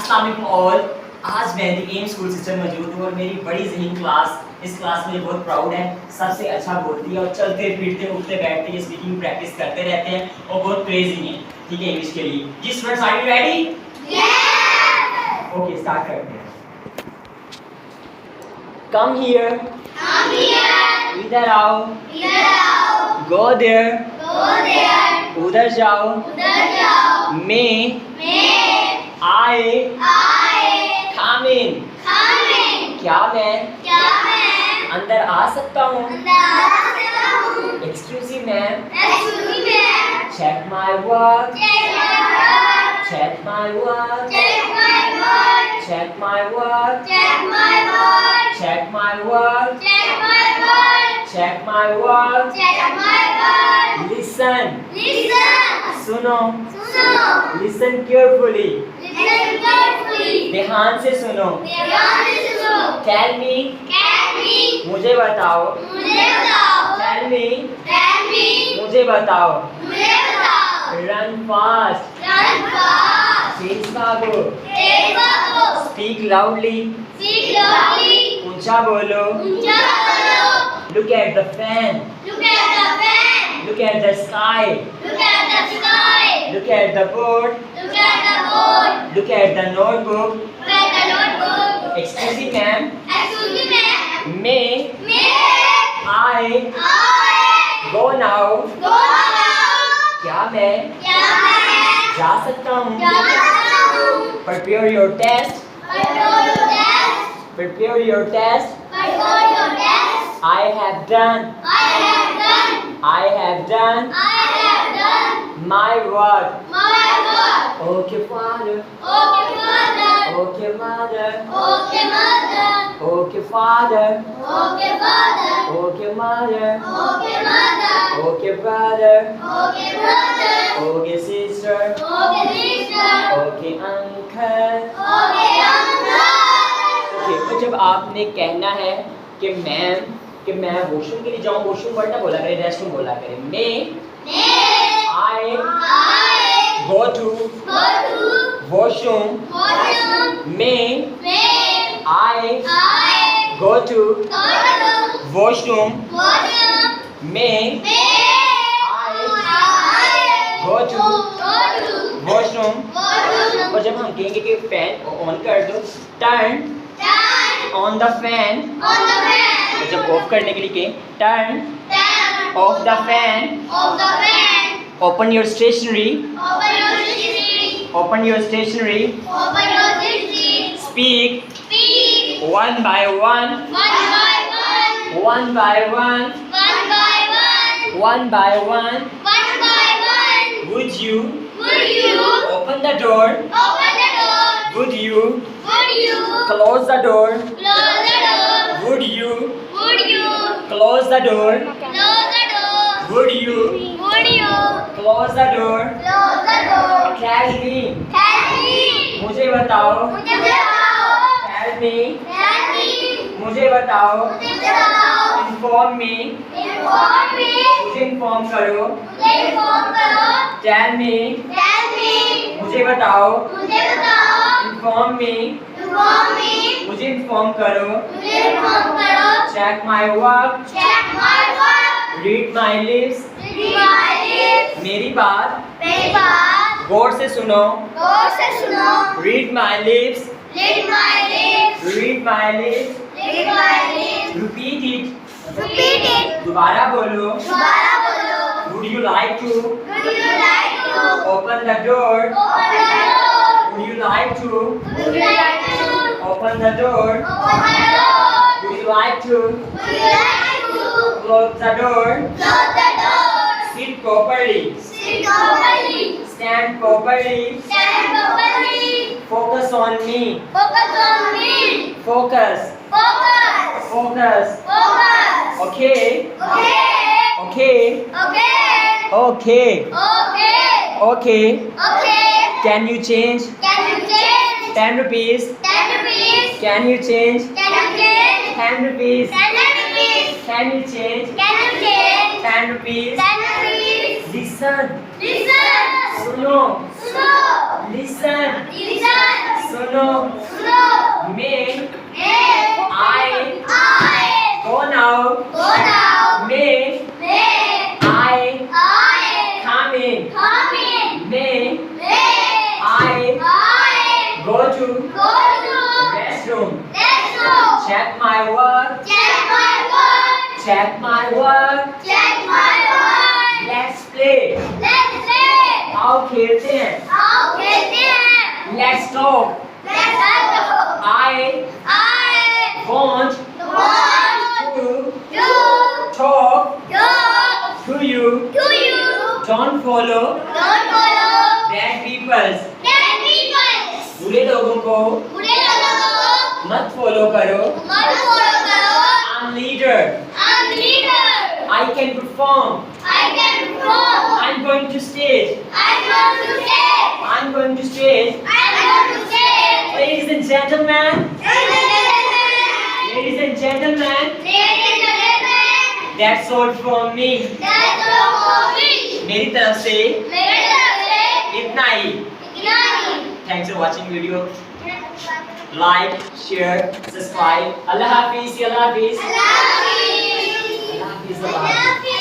अस्सलाम वालेकुम ऑल। आज मैं दी एम स्कूल सिस्टम मौजूद हूँ और मेरी बड़ी ज़हीन क्लास, इस क्लास में बहुत प्राउड है, सबसे अच्छा बोलती है और चलते फिरते उठते बैठते ये स्पीकिंग प्रैक्टिस करते रहते हैं और बहुत क्रेजी हैं, ठीक है, इंग्लिश के लिए। जी students, are you ready? Okay, start करते हैं। कम हियर, इधर आओ, गो देयर, उधर जाओ, मैं आए, come in, क्या मैं अंदर आ सकता हूँ? Excuse me ma'am, check my work, check my work, check my work, check my work, check my work, listen, सुनो, listen carefully, ध्यान से सुनो, tell me, मुझे बताओ, tell me, मुझे बताओ, run fast, तेज भागो, speak loudly, ऊंचा बोलो, look at the fan, look at the sky, look at the board, look at the notebook. Excuse me ma'am, may I go now? क्या मैं जा सकता हूँ? Prepare your test, prepare your test. I have done my work. Okay father, okay mother, okay father, okay mother, okay brother, okay sister, okay uncle. Okay, तो जब आपने कहना है कि मैं वॉशरूम के लिए जाऊँ, वॉशरूम वर्ड ना बोला करें, रेस्टरूम बोला करें। मैं I go to washroom. मैं I go to washroom. मैं I go to washroom. और जब हम कहेंगे कि फैन ऑन कर दो, turn on the fan. तो जब ऑफ करने के लिए कहें, turn off the fan. Open your stationery. Open your stationery. Speak one by one. One by one. One by one. Would you open the door? Would you close the door? Would you close the door? Would you close the door? Tell me, मुझे बताओ. Tell me, मुझे बताओ. Inform me, मुझे inform करो. Tell me, मुझे बताओ. Inform me, मुझे inform करो. Check my work, read my lips. मेरी बात गौर से सुनो. Read my lips, read my lips. Repeat it, दोबारा बोलो. Would you like to open the door? Would you like to open the door? Would you like to close the door? Sit properly. Stand properly. Focus on me. Focus. Okay. Can you change 10 rupees? Can you change 10 rupees? Can you change 10 rupees? Listen. सुनो. Listen. सुनो. सुनो may I go now may I come in may I go to restroom check my work let's play आओ खेलते हैं let's talk I want to talk to you don't follow bad people बुरे लोगों को मत follow करो I'm leader I can perform I'm going to stage ladies and gentlemen that's all from me मेरी तरफ से इतना ही thanks for watching video like share subscribe Allah Hafiz Allah Hafiz Allah Hafiz